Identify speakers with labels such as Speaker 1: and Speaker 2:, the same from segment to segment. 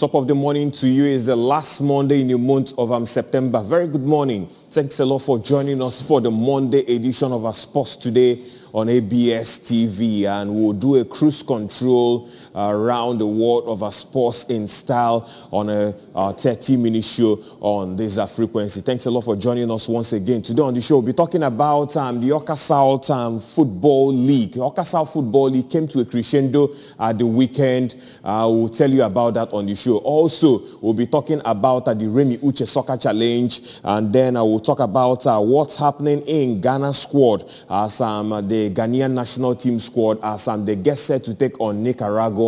Speaker 1: Top of the morning to you. Is the last Monday in the month of September. Very good morning. Thanks a lot for joining us for the Monday edition of our Sports Today on ABS TV, and we'll do a cruise control around the world of our sports in style on a 30-minute show on this frequency. Thanks a lot for joining us once again. Today on the show, we'll be talking about the Orca South Football League. The Orca South Football League came to a crescendo at the weekend. We'll tell you about that on the show. Also, we'll be talking about the Remy Uche Soccer Challenge, and then I will talk about what's happening in Ghana squad as the Ghanaian national team squad as they get set to take on Nicaragua.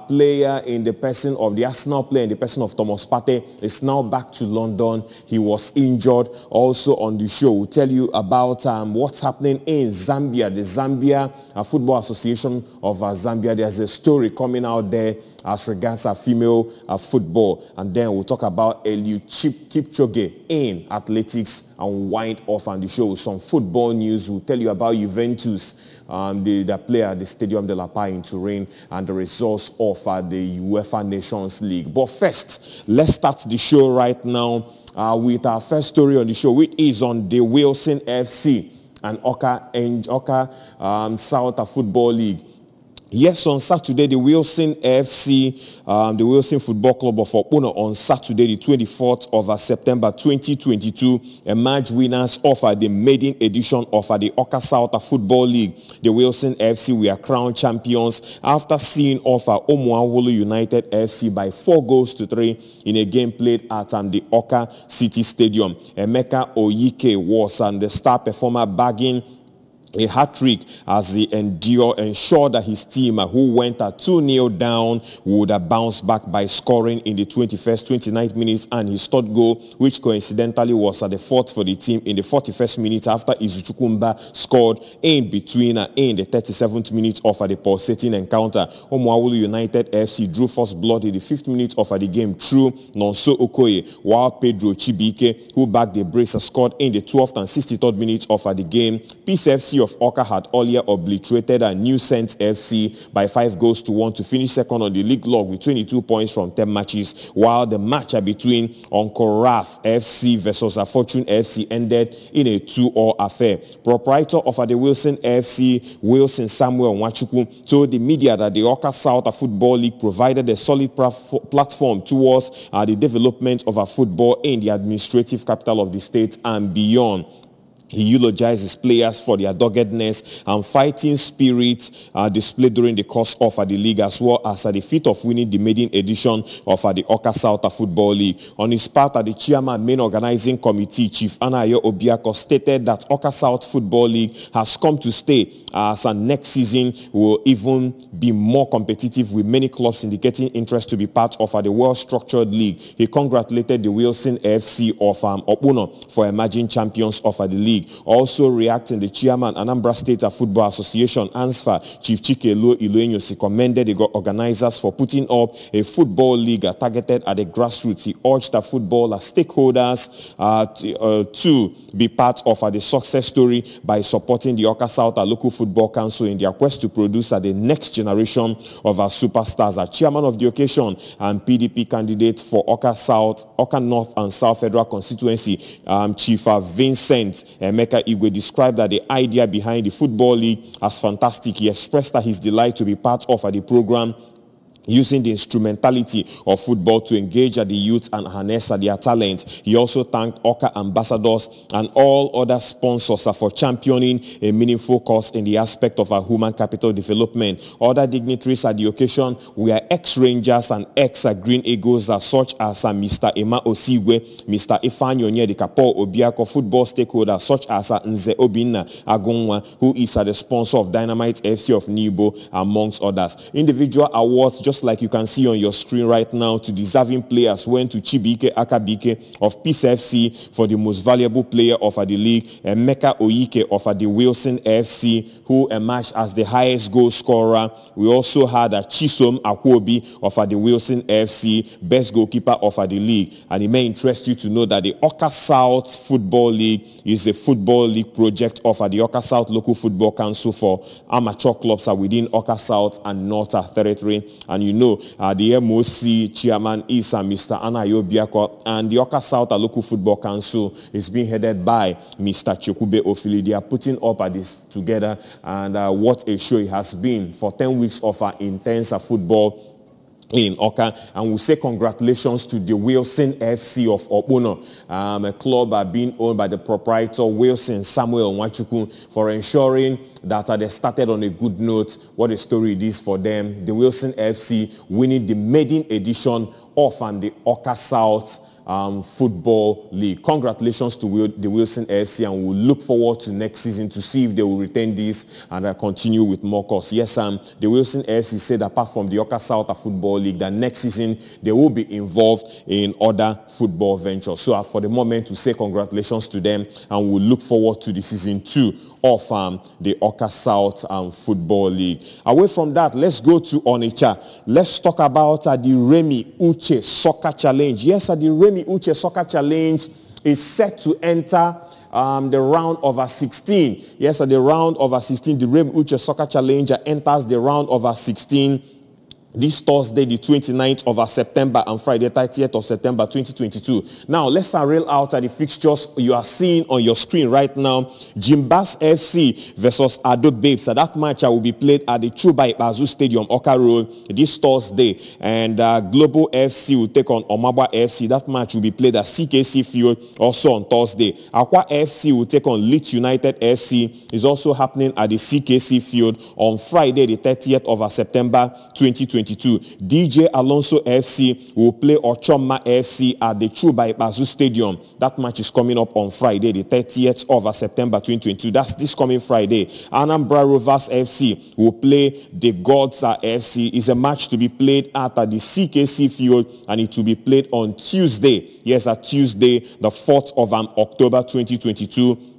Speaker 1: Player in the person of the Arsenal player in the person of Thomas Partey is now back to London. He was injured. Also on the show, we'll tell you about what's happening in Zambia. The Zambia Football Association of Zambia. There's a story coming out there as regards female football. And then we'll talk about Eliud Kipchoge in athletics and wind off on the show. Some football news. We'll tell you about Juventus, the player at the Stadium de la Paz in Turin, and the results of the UEFA Nations League. But first, let's start the show right now with our first story on the show, which is on the Wilson FC and Orca South Football League. Yes, on Saturday, the Wilson FC, the Wilson Football Club of Opuna, on Saturday, the 24th of September 2022, emerged winners of the maiden edition of the Orca South Football League. The Wilson FC were crowned champions after seeing off Omuawulu United FC by 4-3 in a game played at the Orca City Stadium. Emeka Oyike was the star performer, bagging a hat-trick as he ensured that his team, who went 2-0 down, would bounce back by scoring in the 21st, 29th minutes, and his third goal, which coincidentally was the fourth for the team in the 41st minute after Izuchukwumba scored in between in the 37th minute of the pulsating encounter. Omuawulu United FC drew first blood in the 5th minute of the game through Nonso Okoye, while Pedro Chibike, who backed the brace, scored in the 12th and 63rd minutes of the game. Peace FC of Orca had earlier obliterated New Saints FC by 5-1 to finish second on the league log with 22 points from 10 matches, while the match between Uncle Raf FC versus Fortune FC ended in a 2-2 affair. Proprietor of the Wilson FC, Wilson Samuel Nwachukwu, told the media that the Orca South Football League provided a solid platform towards the development of football in the administrative capital of the state and beyond. He eulogized his players for their doggedness and fighting spirit displayed during the course of the league, as well as the feat of winning the maiden edition of the Orca South Football League. On his part, the chairman main organizing committee, Chief Anayo Obiako, stated that Orca South Football League has come to stay, as next season will even be more competitive, with many clubs indicating interest to be part of the well-structured league. He congratulated the Wilson FC of Opuna for emerging champions of the league. Also reacting, the chairman, Anambra State Football Association, ANSFA, Chief Chikelu Iluenyosi, commended the organizers for putting up a football league targeted at the grassroots. He urged the football stakeholders to be part of the success story by supporting the Orca South Local Football Council in their quest to produce the next generation of superstars. Chairman of the occasion and PDP candidate for Orca North and South Federal Constituency, Chief Vincent Emeka Igwe, described that the idea behind the football league as fantastic. He expressed his delight to be part of the program, using the instrumentality of football to engage the youth and harness their talent. He also thanked Orca ambassadors and all other sponsors for championing a meaningful cause in the aspect of human capital development. Other dignitaries at the occasion were ex-Rangers and ex-Green Eagles such as Mr. Emma Osigwe, Mr. Ifeanyi Onyedikapo Obiako, football stakeholders such as Nze Obinna Agonwa, who is the sponsor of Dynamite FC of Nibo, amongst others. Individual awards, just like you can see on your screen right now, to deserving players went to Chibike Akabike of Peace FC for the most valuable player of the league, and Emeka Oyike of the Wilson FC, who emerged as the highest goal scorer. We also had Chisom Akwobi of the Wilson FC, best goalkeeper of the league. And it may interest you to know that the Orca South Football League is a football league project of the Orca South Local Football Council for amateur clubs within Orca South and North Territory. And you know the MOC chairman is Mr. Anayo Biako, and the Orca South Local Football Council is being headed by Mr. Chekube Ofili. They are putting up this together, and what a show it has been for 10 weeks of intense football in Orca. And we say congratulations to the Wilson FC of Obono, a club being owned by the proprietor Wilson Samuel Nwachukwu, for ensuring that they started on a good note. What a story it is for them. The Wilson FC winning the maiden edition of the Orca South Football League. Congratulations to the Wilson FC, and we'll look forward to next season to see if they will retain this and continue with more course. Yes, the Wilson FC said apart from the Orca South Football League, that next season they will be involved in other football ventures. So for the moment, to say congratulations to them, and we'll look forward to the season 2 of the Orca South Football League. Away from that, let's go to Onitsha. Let's talk about the Remi Uche Soccer Challenge. Yes, the Remi Uche Soccer Challenge is set to enter the round of 16. Yes, the round of 16, the Remi Uche Soccer Challenge enters the round of 16 this Thursday, the 29th of September, and Friday, 30th of September, 2022. Now, let's reel out the fixtures you are seeing on your screen right now. Jimbas FC versus Ado Babes. So that match will be played at the Chuba Ibazu Stadium, Orca Road, this Thursday. And Global FC will take on Omabwa FC. That match will be played at CKC Field, also on Thursday. Akwa FC will take on Leeds United FC. Is also happening at the CKC Field on Friday, the 30th of September, 2022. DJ Alonso FC will play Ochoma FC at the Chuba Ibazu Stadium. That match is coming up on Friday, the 30th of September 2022. That's this coming Friday. Anambra Rovers FC will play the Godsa FC. It's a match to be played at the CKC Field, and it will be played on Tuesday. Yes, at Tuesday, the 4th of October 2022.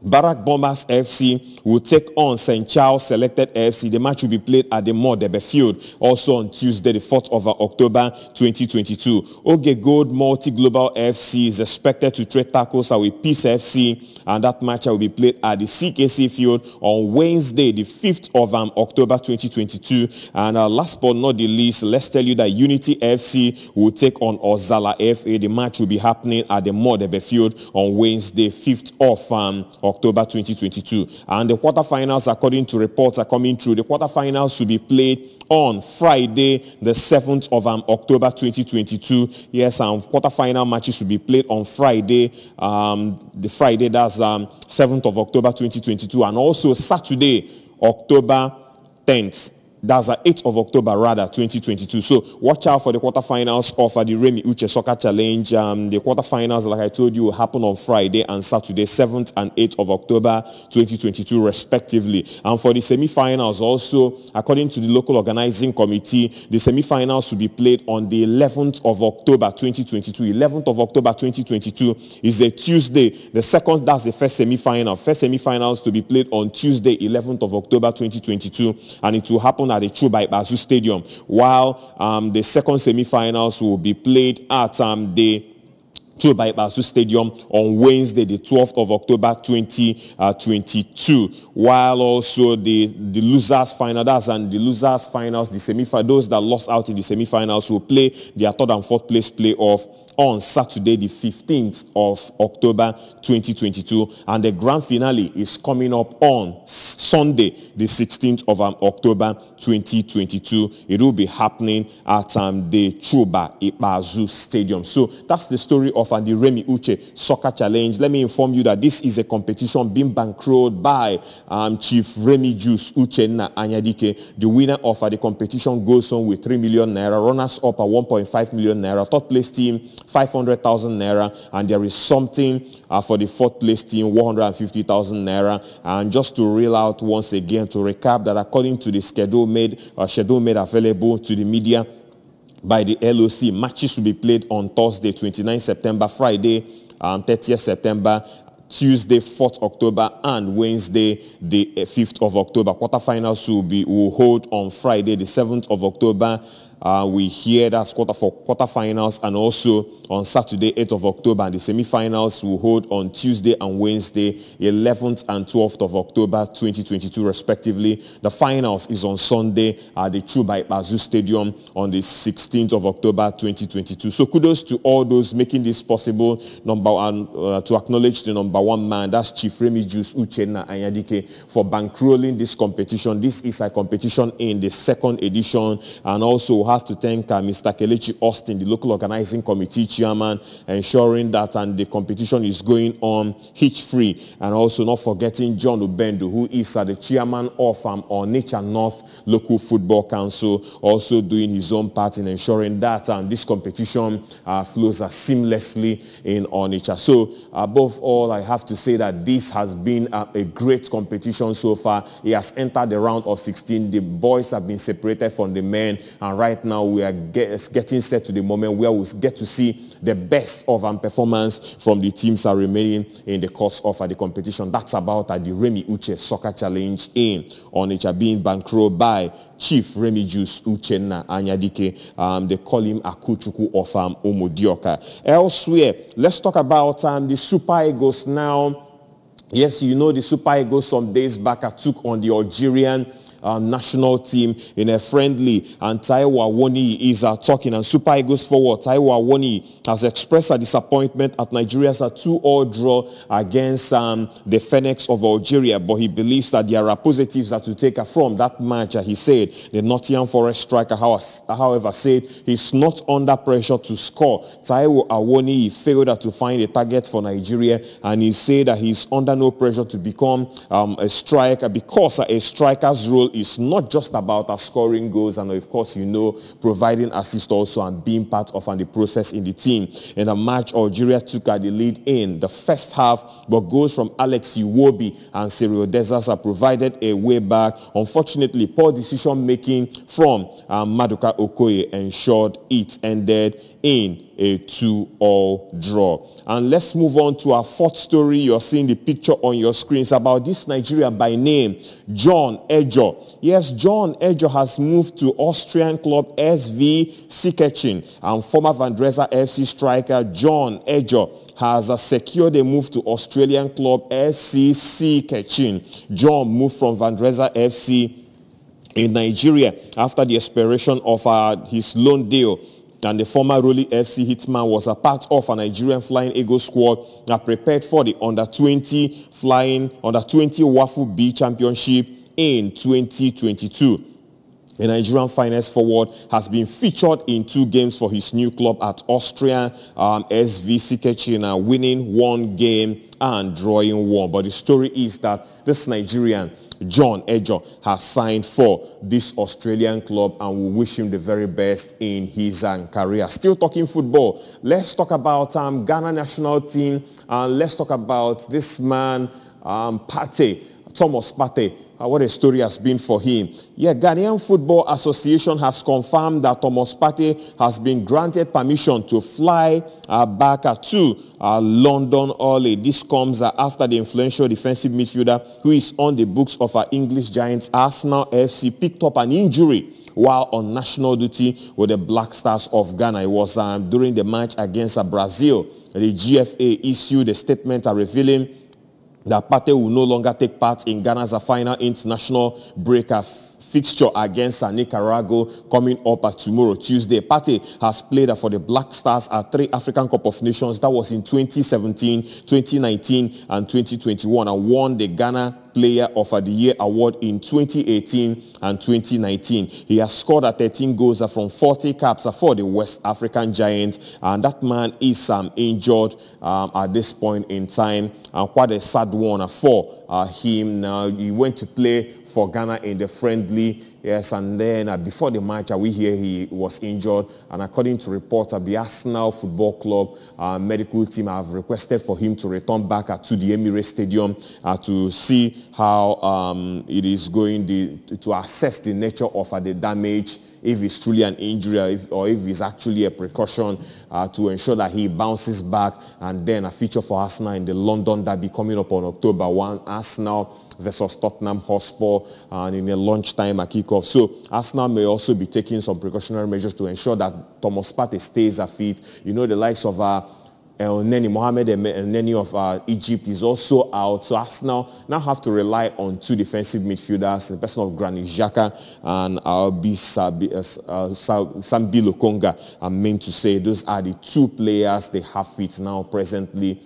Speaker 1: Barak Bombers FC will take on St. Charles Selected FC. The match will be played at the Modebe Field, also on Tuesday, the 4th of October 2022. Oge Gold Multi Global FC is expected to trade tackles with Peace FC, and that match will be played at the CKC Field on Wednesday, the 5th of October 2022. And last but not the least, let's tell you that Unity FC will take on Ozala FA. The match will be happening at the Modebe Field on Wednesday, 5th of October 2022. And the quarterfinals, according to reports are coming through, the quarterfinals will be played on Friday, the 7th of October 2022. Yes, quarterfinal matches will be played on Friday, the Friday, that's 7th of October 2022, and also Saturday, October 10th. That's the 8th of October, rather, 2022. So watch out for the quarterfinals of the Remi Uche Soccer Challenge. The quarterfinals, like I told you, will happen on Friday and Saturday, 7th and 8th of October, 2022, respectively. And for the semi-finals also, according to the local organizing committee, the semi-finals will be played on the 11th of October, 2022. 11th of October, 2022 is a Tuesday. The second, that's the first semi-final. First semi-finals to be played on Tuesday, 11th of October, 2022, and it will happen at the Chuba Ibazu Stadium, while the second semi-finals will be played at the Chuba Ibazu Stadium on Wednesday, the 12th of October 2022, while also the losers final, and the losers finals, the semi-finals, those that lost out in the semi-finals will play their third and fourth place playoff on Saturday, the 15th of October 2022, and the grand finale is coming up on Sunday, the 16th of October 2022. It will be happening at the Chuba Ibazu Stadium. So that's the story of the Remi Uche Soccer Challenge. Let me inform you that this is a competition being bankrolled by Chief Remi Juice Uchenna Anyadike. The winner of the competition goes on with 3 million naira, runners up at 1.5 million naira, third place team 500,000 naira, and there is something for the fourth place team, 150,000 naira. And just to reel out once again, to recap, that according to the schedule made available to the media by the LOC, matches will be played on Thursday, 29 September, Friday, 30th September, Tuesday, 4th October, and Wednesday, the 5th of October. Quarterfinals will hold on Friday, the 7th of October, we hear that's quarterfinals, and also on Saturday, 8th of October, and the semi-finals will hold on Tuesday and Wednesday, 11th and 12th of October 2022 respectively. The finals is on Sunday at the Chubai Bazu Stadium on the 16th of October 2022. So kudos to all those making this possible. Number one, to acknowledge the number one man, that's Chief Remigius Uchenna Anyadike, for bankrolling this competition. This is a competition in the second edition, and also we have to thank Mr. Kelechi Austin, the local organizing committee chairman, ensuring that the competition is going on hitch-free, and also not forgetting John Ubendo, who is the chairman of Onitsha North Local Football Council, also doing his own part in ensuring that this competition flows seamlessly in Onitsha. So above all, I have to say that this has been a great competition so far. He has entered the round of 16. The boys have been separated from the men, and right now we are getting set to the moment where we get to see the best of performance from the teams are remaining in the course of the competition. That's about the Remi Uche Soccer Challenge in Onitsha, being bankrolled by Chief Remigius Uchenna Anyadike. They call him Akuchuku of Omodioka. Elsewhere, let's talk about the Super Eagles now. Yes, you know the Super Eagles some days back took on the Algerian national team in a friendly, and Taiwo Awoniyi is talking, and Super Eagles forward Taiwo Awoniyi has expressed a disappointment at Nigeria's 2-2 draw against the Phoenix of Algeria, but he believes that there are positives to take from that match. He said the Nottingham Forest striker, however, said he's not under pressure to score. Taiwo Awoniyi failed to find a target for Nigeria, and he said that he's under no pressure to become a striker, because a striker's role is not just about scoring goals, and of course, you know, providing assist also and being part of the process in the team. In the match, Algeria took the lead in the first half, but goals from Alex Iwobi and Cyril Desas provided a way back. Unfortunately, poor decision making from Maduka Okoye ensured it ended in a 2-2 draw. And let's move on to our fourth story. You're seeing the picture on your screens about this Nigerian by name John Ejo. Yes, John Ejo has moved to Austrian club SV Sikechin, and former Van Dresa FC striker John Ejo has secured a move to Australian club SC Sikechin. John moved from Van Dresa FC in Nigeria after the expiration of his loan deal, and the former Roli FC hitman was a part of a Nigerian Flying Eagles squad prepared for the Under-20 Wafu B Championship in 2022. The Nigerian finest forward has been featured in 2 games for his new club at Austrian SV Sikechin, winning 1 game and drawing 1. But the story is that this Nigerian, John Ejo, has signed for this Australian club, and we wish him the very best in his career. Still talking football, let's talk about Ghana national team, and let's talk about this man, Thomas Partey. What a story has been for him. Yeah, Ghanaian Football Association has confirmed that Thomas Partey has been granted permission to fly back to London early. This comes after the influential defensive midfielder, who is on the books of our English giants Arsenal FC, picked up an injury while on national duty with the Black Stars of Ghana. It was during the match against Brazil. The GFA issued a statement revealing that Partey will no longer take part in Ghana's final international break fixture against Nicaragua coming up tomorrow, Tuesday. Partey has played for the Black Stars at 3 African Cup of Nations. That was in 2017, 2019, and 2021, and won the Ghana Player of the Year award in 2018 and 2019. He has scored 13 goals from 40 caps for the West African Giants, and that man is injured at this point in time, and quite a sad one for him. Now, he went to play for Ghana in the friendly, yes, and then before the match, we hear he was injured, and according to reports, the Arsenal Football Club medical team have requested for him to return back to the Emirates Stadium to see how it is going to assess the nature of the damage if it's truly an injury or if it's actually a precaution to ensure that he bounces back. And then a feature for Arsenal in the London derby coming up on October 1. Arsenal versus Tottenham Hotspur and in a lunchtime at kickoff. So Arsenal may also be taking some precautionary measures to ensure that Thomas Partey stays fit. You know, the likes of Neni Mohamed and Neni of Egypt is also out. So Arsenal now have to rely on two defensive midfielders, the person of Granit Xhaka and Sambi Lokonga. I'm meant to say those are the two players they have fit now presently.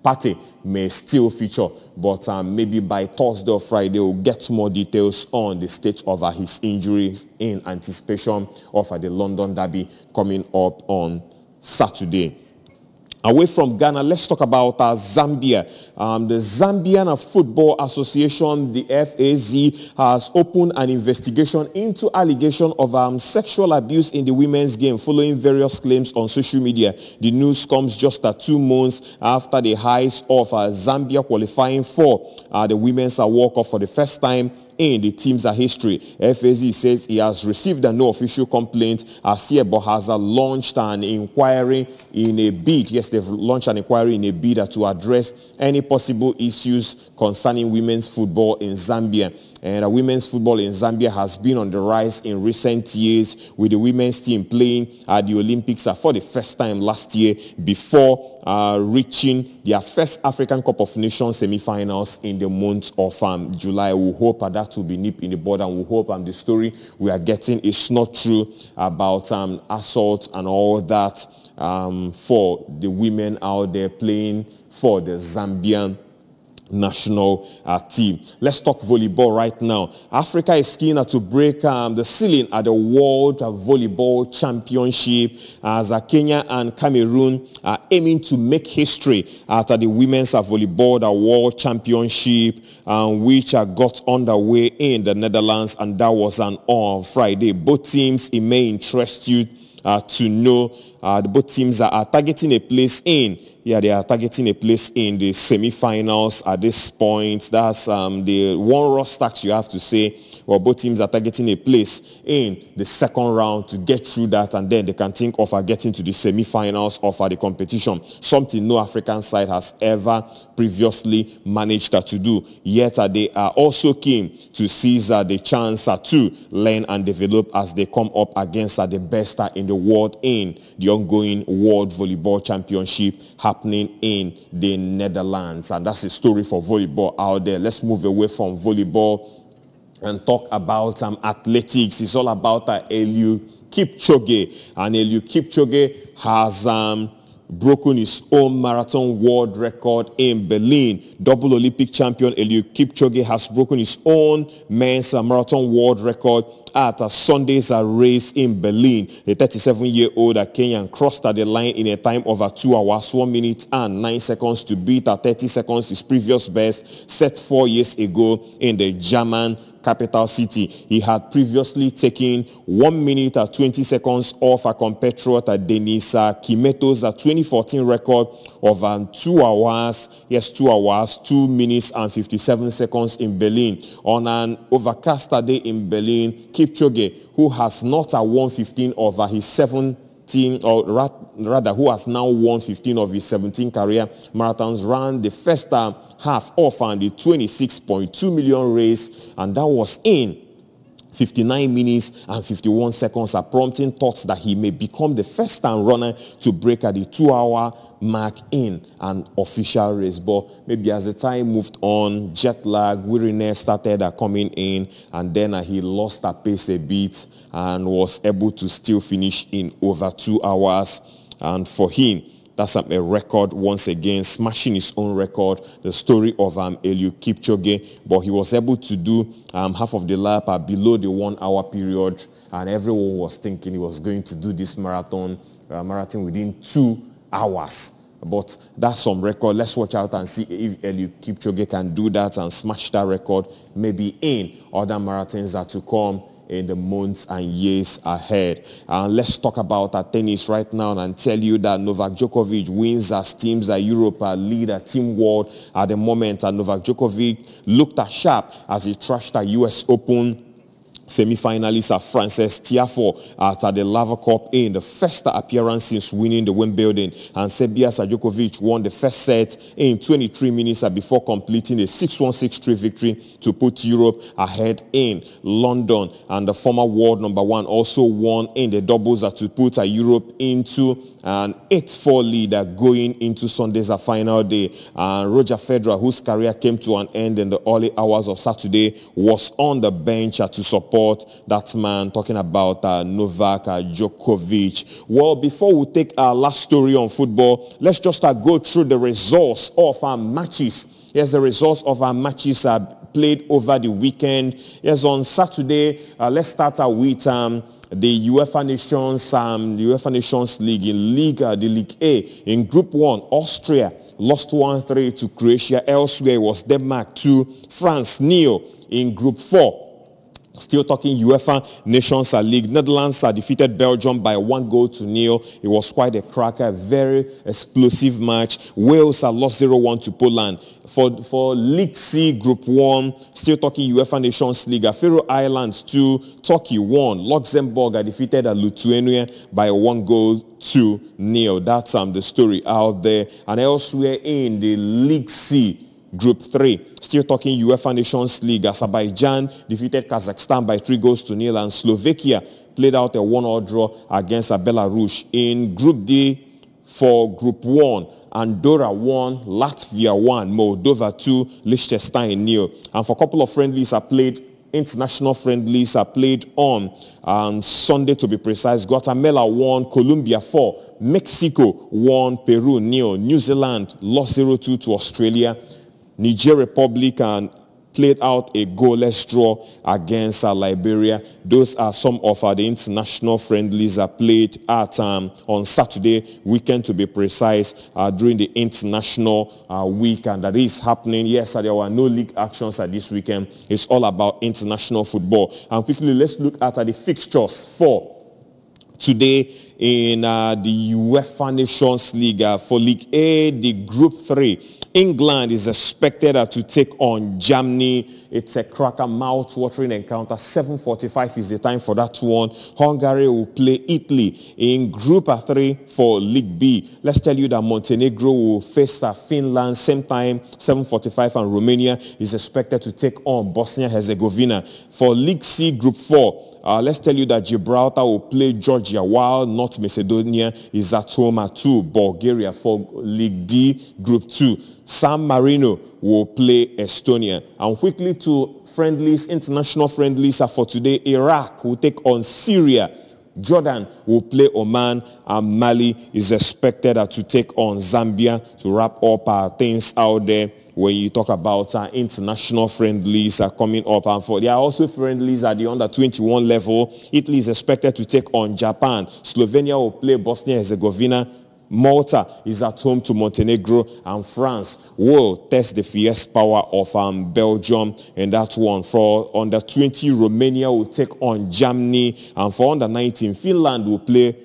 Speaker 1: Partey may still feature, but maybe by Thursday or Friday we'll get more details on the state of his injuries in anticipation of the London derby coming up on Saturday. Away from Ghana, let's talk about Zambia. The Zambian Football Association, the FAZ, has opened an investigation into allegation of sexual abuse in the women's game following various claims on social media. The news comes just 2 months after the highs of Zambia qualifying for the Women's World Cup for the first time in the team's history. FAZ says he has received no official complaint as Siebo has launched an inquiry in a bid. Yes, they've launched an inquiry in a bid to address any possible issues concerning women's football in Zambia. And women's football in Zambia has been on the rise in recent years, with the women's team playing at the Olympics for the first time last year before reaching their first African Cup of Nations semi-finals in the month of July. We hope that will be nip in the bud, and we hope the story we are getting is not true about assault and all that for the women out there playing for the Zambian national team. Let's talk volleyball right now. Africa is keen to break the ceiling at the World Volleyball Championship as Kenya and Cameroon are aiming to make history at the Women's Volleyball World Championship, which got underway in the Netherlands, and that was on Friday. Both teams, it may interest you to know both teams are targeting a place in. Yeah, they are targeting a place in the semi-finals at this point. That's the one raw stacks you have to say. Well, both teams are targeting a place in the second round to get through that, and then they can think of getting to the semi-finals of the competition. Something no African side has ever previously managed to do. Yet they are also keen to seize the chance to learn and develop as they come up against the best in the world in the ongoing World Volleyball Championship happening in the Netherlands. And that's the story for volleyball out there. Let's move away from volleyball and talk about athletics. It's all about Eliud Kipchoge. And Eliud Kipchoge has broken his own marathon world record in Berlin. Double Olympic champion Eliud Kipchoge has broken his own men's marathon world record at Sunday's race in Berlin. The 37-year-old Kenyan crossed the line in a time of 2 hours, 1 minute and 9 seconds to beat 30 seconds his previous best set 4 years ago in the German capital city. He had previously taken 1 minute and 20 seconds off a compatriot Denis Kimeto's 2014 record of 2 hours, 2 minutes and 57 seconds in Berlin. On an overcast day in Berlin, Kipchoge, who has not won 15 of his 17, or rather who has now won 15 of his 17 career marathons, ran the first half of the 26.2 million race, and that was in 59 minutes and 51 seconds, prompting thoughts that he may become the first time runner to break at the 2-hour mark in an official race. But maybe as the time moved on, jet lag, weariness started coming in, and then he lost pace a bit and was able to still finish in over 2 hours. And for him, that's a record once again, smashing his own record, the story of Eliud Kipchoge. But he was able to do half of the lap below the 1 hour period, and everyone was thinking he was going to do this marathon within 2 hours. But that's some record. Let's watch out and see if Eliud Kipchoge can do that and smash that record, maybe in other marathons that to come in the months and years ahead. Let's talk about tennis right now and tell you that Novak Djokovic wins as Teams Europe lead Team World at the moment. And Novak Djokovic looked sharp as he trashed the US Open Semi-finalists are Frances Tiafoe at the Lava Cup in the first appearance since winning the Wimbledon, and Serbia Djokovic won the first set in 23 minutes before completing a 6-1, 6-3 victory to put Europe ahead in London. And the former world number one also won in the doubles to put Europe into an 8-4 lead going into Sunday's final day. Roger Federer, whose career came to an end in the early hours of Saturday, was on the bench to support that man, talking about Novak Djokovic. Well, before we take our last story on football, let's just go through the results of our matches. Yes, the results of our matches are played over the weekend. Yes, on Saturday, let's start with the UEFA Nations League. In the League A, in Group 1, Austria lost 1-3 to Croatia. Elsewhere was Denmark 2, France 0. In Group 4, still talking UEFA Nations League, Netherlands defeated Belgium by 1-0. It was quite a cracker, very explosive match. Wales lost 0-1 to Poland. For League C, Group 1, still talking UEFA Nations League, Faroe Islands 2, Turkey 1. Luxembourg defeated Lithuania by 1-0. That's the story out there. And elsewhere in the League C, Group 3, still talking UEFA Nations League, Azerbaijan defeated Kazakhstan by 3-0, and Slovakia played out a 1-1 draw against Belarus. In Group D, for Group 1, Andorra 1, Latvia 1, Moldova 2, Liechtenstein 0. And for a couple of friendlies international friendlies are played on Sunday, to be precise. Guatemala 1, Colombia 4, Mexico 1, Peru 0. New Zealand lost 0-2 to Australia. Niger Republic played out a goalless draw against Liberia. Those are some of the international friendlies played at on Saturday weekend, to be precise, during the international week, and that is happening. Yes, there were no league actions this weekend. It's all about international football. And quickly, let's look at the fixtures for today in the UEFA Nations League. For League A, the Group 3, England is expected to take on Germany. It's a cracker, mouth-watering encounter. 7:45 is the time for that one. Hungary will play Italy. In Group 3 for League B, let's tell you that Montenegro will face Finland, same time, 7:45, and Romania is expected to take on Bosnia-Herzegovina. For League C, Group 4, let's tell you that Gibraltar will play Georgia, while North Macedonia is at home to Bulgaria. For League D, Group 2, San Marino will play Estonia. And quickly to friendlies, international friendlies for today. Iraq will take on Syria. Jordan will play Oman, and Mali is expected to take on Zambia. To wrap up things out there, when you talk about international friendlies coming up, and there are also friendlies at the under-21 level. Italy is expected to take on Japan. Slovenia will play Bosnia-Herzegovina. Malta is at home to Montenegro, and France will test the fierce power of Belgium in that one. For under-20, Romania will take on Germany, and for under-19, Finland will play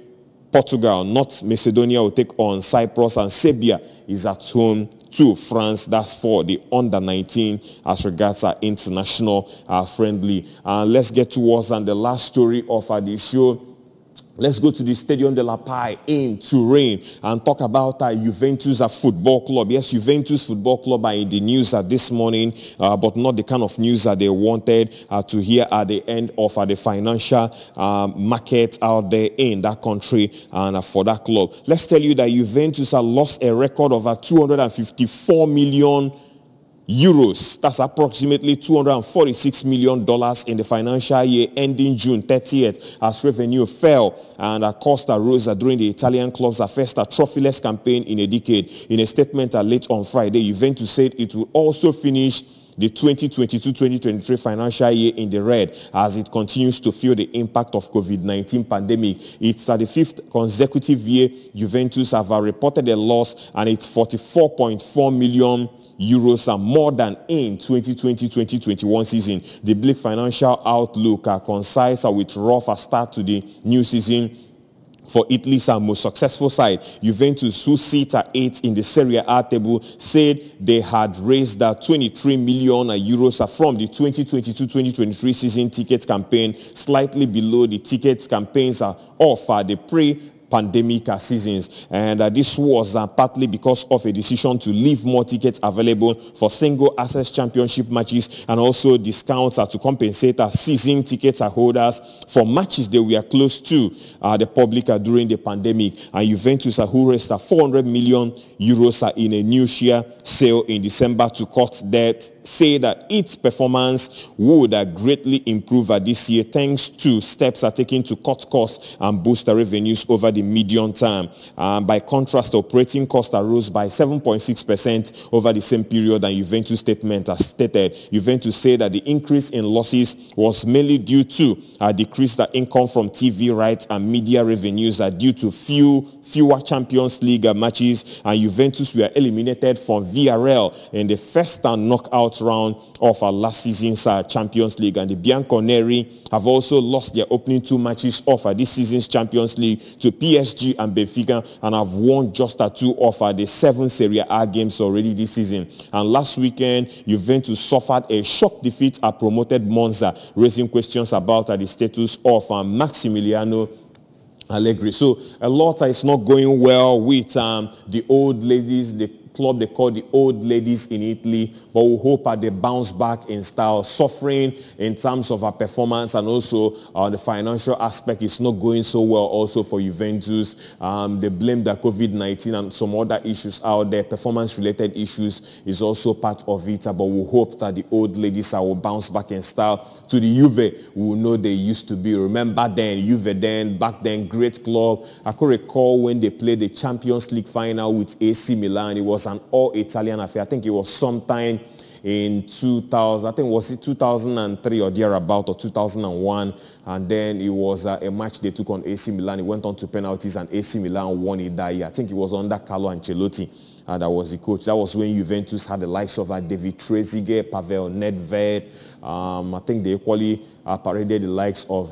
Speaker 1: Portugal. North Macedonia will take on Cyprus, and Serbia is at home to France. That's for the under-19 as regards our international friendly. Let's get towards the last story of the show. Let's go to the Stadium de la Paix in Turin and talk about Juventus Football Club. Yes, Juventus Football Club are in the news this morning, but not the kind of news that they wanted to hear at the end of the financial market out there in that country and for that club. Let's tell you that Juventus lost a record of 254 million euros. That's approximately $246 million in the financial year ending June 30th, as revenue fell and cost rose during the Italian club's first trophyless campaign in a decade. In a statement late on Friday, Juventus said it will also finish the 2022-2023 financial year in the red as it continues to feel the impact of COVID-19 pandemic. It's the fifth consecutive year Juventus have reported a loss, and it's 44.4 million euros are more than in 2020-2021 season. The bleak financial outlook coincides with rough start to the new season for Italy's most successful side. Juventus, who sit at 8th in the Serie A table, said they had raised 23 million euros from the 2022-2023 season ticket campaign, slightly below the ticket campaigns of the pre-pandemic seasons, and this was partly because of a decision to leave more tickets available for single access championship matches, and also discounts to compensate season ticket holders for matches they were close to the public during the pandemic. And Juventus, who raised 400 million euros in a new share sale in December to cut debt, say that its performance would greatly improve this year thanks to steps taken to cut costs and boost revenues over the medium term. By contrast, operating costs rose by 7.6% over the same period, and Juventus statement stated. Juventus said that the increase in losses was mainly due to a decreased income from TV rights and media revenues due to fewer Champions League matches, and Juventus were eliminated from VRL in the first knockout round of last season's Champions League. And the Bianconeri have also lost their opening 2 matches of this season's Champions League to PSG and Benfica, and have won just 2 of the 7 Serie A games already this season. And last weekend, Juventus suffered a shock defeat at promoted Monza, raising questions about the status of Maximiliano Allegri. So a lot is not going well with the old ladies, the club they call the old ladies in Italy, but we hope they bounce back in style. Suffering in terms of our performance, and also the financial aspect is not going so well also for Juventus. They blame the COVID-19 and some other issues out there. Performance-related issues is also part of it, but we hope that the old ladies will bounce back in style to the Juve we know they used to be. Remember then, Juve back then, great club. I could recall when they played the Champions League final with AC Milan. It was an all-Italian affair. I think it was sometime in 2000, I think was it 2003 or thereabout, or 2001, and then it was a match they took on AC Milan. It went on to penalties, and AC Milan won it that year. I think it was under Carlo Ancelotti. That was the coach. That was when Juventus had the likes of David Trezeguet, Pavel Nedved. I think they equally paraded the likes of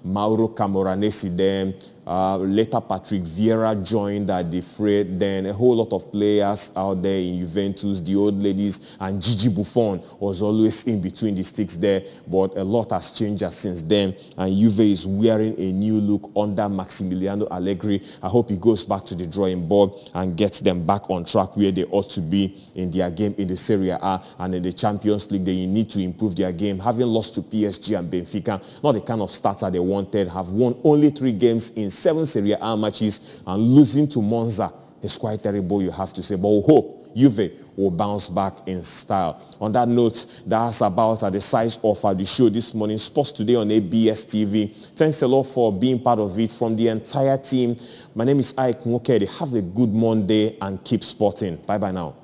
Speaker 1: Mauro Camoranesi then. Later Patrick Vieira joined the fray. Then a whole lot of players out there in Juventus, the old ladies, and Gigi Buffon was always in between the sticks there. But a lot has changed since then, and Juve is wearing a new look under Maximiliano Allegri. I hope he goes back to the drawing board and gets them back on track where they ought to be in their game in the Serie A and in the Champions League. They need to improve their game. Having lost to PSG and Benfica, not the kind of starter they wanted, have won only 3 games in 7 Serie A matches, and losing to Monza is quite terrible, you have to say. But we hope Juve will bounce back in style. On that note, that's about the size of the show this morning. Sports Today on ABS TV. Thanks a lot for being part of it. From the entire team, my name is Ike Nwokedi. Have a good Monday and keep sporting. Bye-bye now.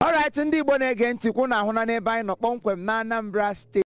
Speaker 2: Alright, ndị Igbo na-ege ntị kwụ na ahụ na n'ebe anyị nọ kpọmkwem na Anambra State.